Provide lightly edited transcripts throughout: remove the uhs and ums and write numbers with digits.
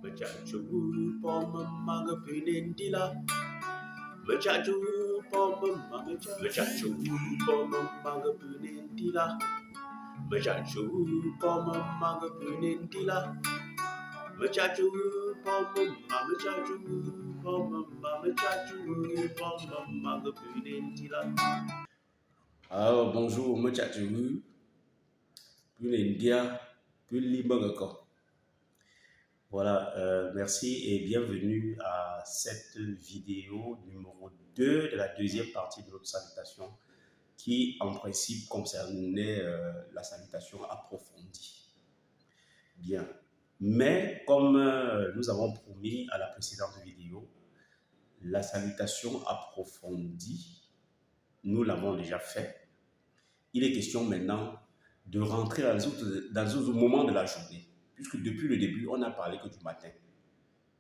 Mechaju pom manga pinindila. Mechaju pom mechaju pom manga pinindila. Mechaju pom manga pinindila. Mechaju pom mechaju pom manga pinindila. Alors bonjour mechaju pinindila pinlimangako. Voilà, merci et bienvenue à cette vidéo numéro 2 de la deuxième partie de notre salutation qui en principe concernait la salutation approfondie. Bien, mais comme nous avons promis à la précédente vidéo, la salutation approfondie, nous l'avons déjà fait. Il est question maintenant de rentrer dans les autres moments de la journée. Puisque depuis le début, on n'a parlé que du matin.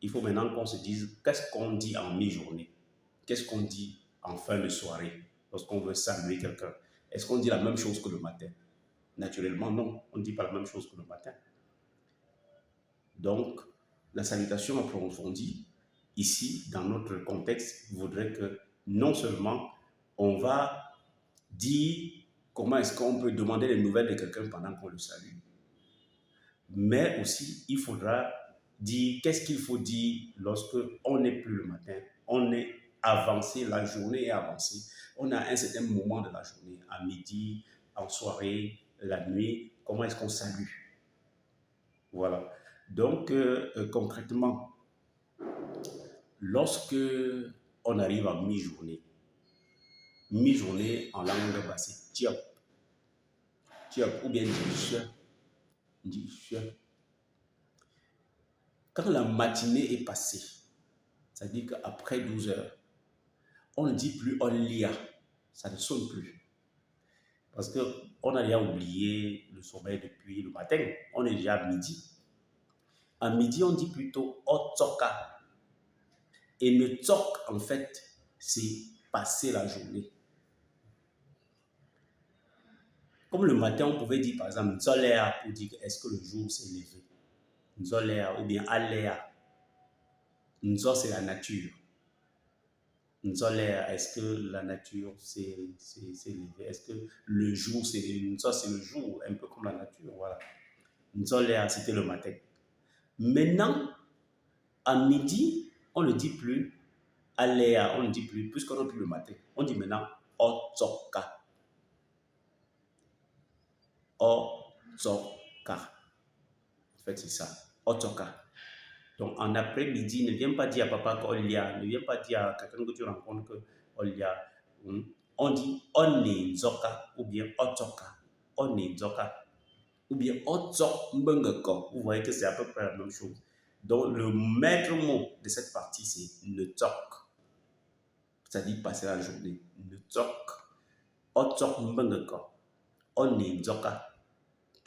Il faut maintenant qu'on se dise qu'est-ce qu'on dit en mi-journée, qu'est-ce qu'on dit en fin de soirée, lorsqu'on veut saluer quelqu'un. Est-ce qu'on dit la même chose que le matin? Naturellement, non, on ne dit pas la même chose que le matin. Donc, la salutation approfondie, ici, dans notre contexte, voudrait que non seulement on va dire comment est-ce qu'on peut demander les nouvelles de quelqu'un pendant qu'on le salue, mais aussi, il faudra dire qu'est-ce qu'il faut dire lorsque on n'est plus le matin, on est avancé, la journée est avancée, on a un certain moment de la journée, à midi, en soirée, la nuit, comment est-ce qu'on salue? Voilà. Donc, concrètement, lorsque on arrive à mi-journée en langue basse, c'est tiop, ou bien dit. Quand la matinée est passée, c'est-à-dire qu'après 12 heures, on ne dit plus on lia, ça ne sonne plus. Parce qu'on a déjà oublié le sommeil depuis le matin, on est déjà à midi. À midi, on dit plutôt otsoka. Et le tsok, en fait, c'est passer la journée. Comme le matin, on pouvait dire par exemple nzolea pour dire est-ce que le jour s'est levé. Nzolea ou bien alea. Nzo, c'est la nature. Nzolea, est-ce que la nature s'est levée? Est-ce que le jour, c'est le jour, un peu comme la nature, voilà. Nzolea, c'était le matin. Maintenant, à midi, on ne dit plus alea, on ne dit plus, puisqu'on n'a plus le matin. On dit maintenant otsoka. Otsoka. En fait, c'est ça. Otsoka. Donc, en après-midi, ne viens pas dire à papa qu'Olia, ne viens pas dire à quelqu'un que tu rencontres qu'Olia. On dit Onenzoka ou bien Otsoka. Onenzoka ou bien Otsok Mbengeko. Vous voyez que c'est à peu près la même chose. Donc, le maître mot de cette partie, c'est Netsok. C'est-à-dire passer la journée. Netsok. Otsok Mbengeko. Onenzoka.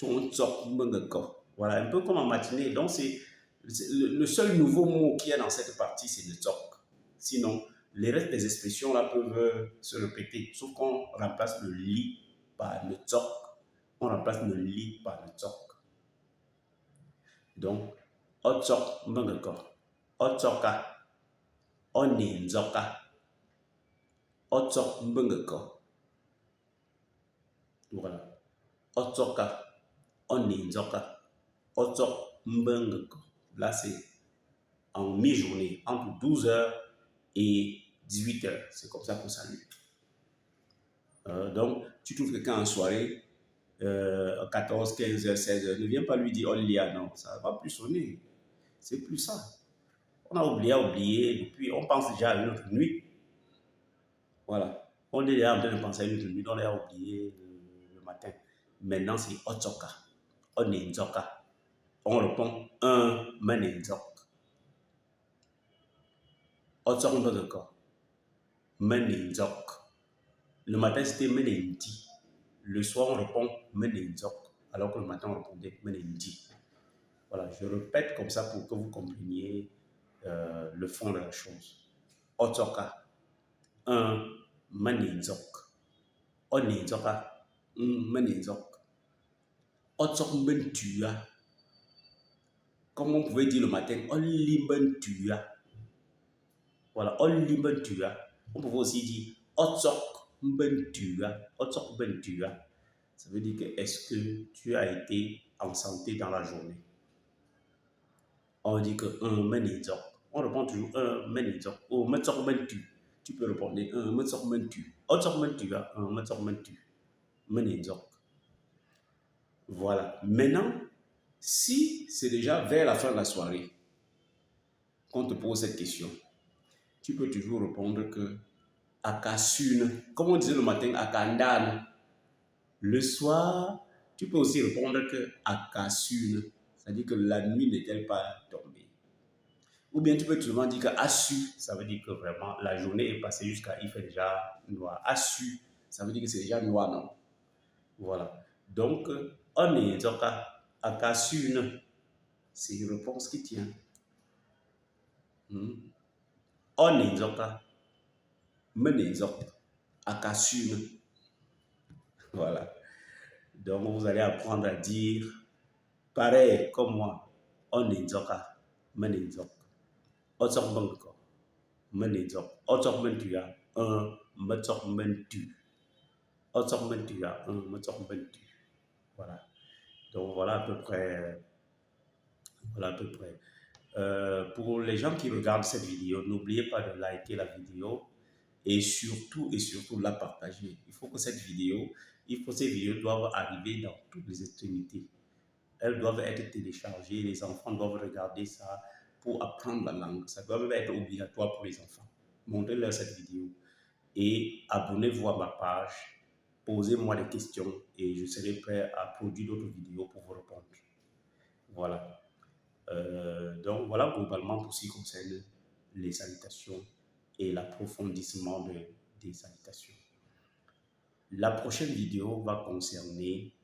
Otsok Mbengeko. Voilà, un peu comme en matinée. Donc, c'est le seul nouveau mot qu'il y a dans cette partie, c'est le tsok. Sinon, les restes des expressions là peuvent se répéter, sauf qu'on remplace le li par le tsok. On remplace le li par le tsok. Donc, otsok mbengeko, otsoka, onenzoka, otsok mbengeko. Voilà. Otsoka, onenzoka, otsok mbengeko. Là, c'est en mi-journée, entre 12h et 18h. C'est comme ça qu'on salue. Donc, tu trouves quelqu'un en soirée, 14, 15h, 16h, ne viens pas lui dire « Olia », non, ça ne va plus sonner. C'est plus ça. On a oublié, depuis, on pense déjà à une autre nuit. Voilà. On est déjà en train de penser à une autre nuit, on a oublié le matin. Maintenant, c'est « Otsoka », « Onenzoka ». On répond « un manenzok ». Otsok mbengeko, menenzok. Le matin, c'était menendi. Le soir, on répond menenzok, alors que le matin, on répondait menendi. Voilà, je répète comme ça pour que vous compreniez le fond de la chose. Otsoka, un menenzok. Onenzoka, un menenzok. Otsok mbentua. Comme on pouvait dire le matin, on limben tuya. Voilà, on limben tuya. On pouvait aussi dire otsok mben tuya. Otsok mben tuya. Ça veut dire que est-ce que tu as été en santé dans la journée? On dit que un menizok. On répond toujours un menizok. Ou metsok mentu. Tu peux répondre un metsok mentu. Otsok mentuya, un metsok mentu. Menizok. Voilà. Maintenant, si c'est déjà vers la fin de la soirée qu'on te pose cette question, tu peux toujours répondre que Akasune, comme on disait le matin, Akandane. Le soir, tu peux aussi répondre que Akasune, c'est-à-dire que la nuit n'est-elle pas tombée. Ou bien tu peux tout simplement dire que Assu, ça veut dire que vraiment la journée est passée jusqu'à il fait déjà noir. Assu, ça veut dire que c'est déjà noir, non? Voilà. Donc, on est donc Akasune, c'est une réponse qui tient. On est donc Akasune. Voilà. Donc, vous allez apprendre à dire pareil comme moi. On est zoka, menezok. Otsok banko, menezok. Otsok mentuya, un metzok mentu. Otsok mentuya, un metzok mentu. Voilà. Donc, voilà à peu près. Voilà à peu près. Pour les gens qui regardent cette vidéo, n'oubliez pas de liker la vidéo et surtout la partager. Il faut que ces vidéos doivent arriver dans toutes les extrémités. Elles doivent être téléchargées, les enfants doivent regarder ça pour apprendre la langue. Ça doit même être obligatoire pour les enfants. Montrez-leur cette vidéo et abonnez-vous à ma page, posez-moi des questions et je serai prêt à produire d'autres vidéos pour vous répondre. Voilà. Donc voilà globalement pour ce qui concerne les salutations et l'approfondissement des salutations. La prochaine vidéo va concerner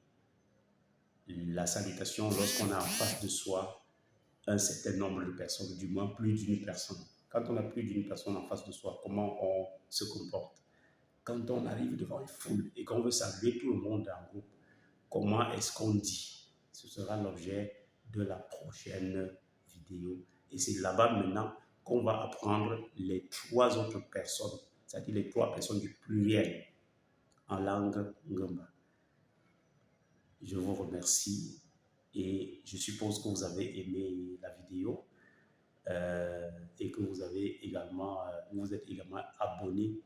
la salutation lorsqu'on a en face de soi un certain nombre de personnes, du moins plus d'une personne. Quand on a plus d'une personne en face de soi, comment on se comporte? Quand on arrive devant une foule et qu'on veut saluer tout le monde en groupe, comment est-ce qu'on dit? Ce sera l'objet de la prochaine vidéo. Et c'est là-bas maintenant qu'on va apprendre les trois autres personnes, c'est-à-dire les trois personnes du pluriel en langue Ngamba. Je vous remercie et je suppose que vous avez aimé la vidéo et que vous avez également, vous êtes également abonné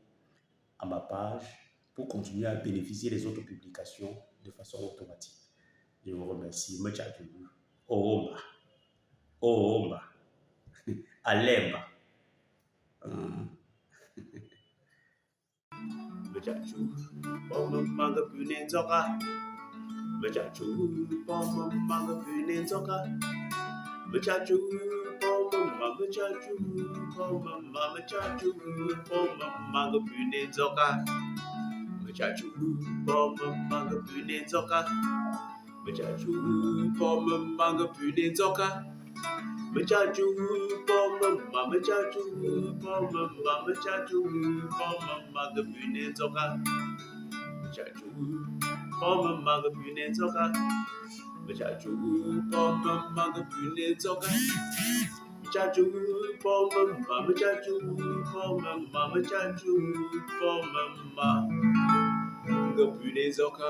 à ma page pour continuer à bénéficier des autres publications de façon automatique. Je vous remercie. Mechadou. Oomba. Oomba. Alemba. Mechadou. Manga pune zoka. Mechadou. Manga pune zoka. Mechadou. Mama chaju, mama chaju, mama pune zoka. Mechaju, mama pune zoka. Mechaju, mama pune zoka. Mechaju, mama chaju, mama chaju, mama pune zoka. Mechaju, mama pune zoka. Mechaju, mama pune zoka. Chaju, mama chaju, mama chaju, mama, the Punezoka.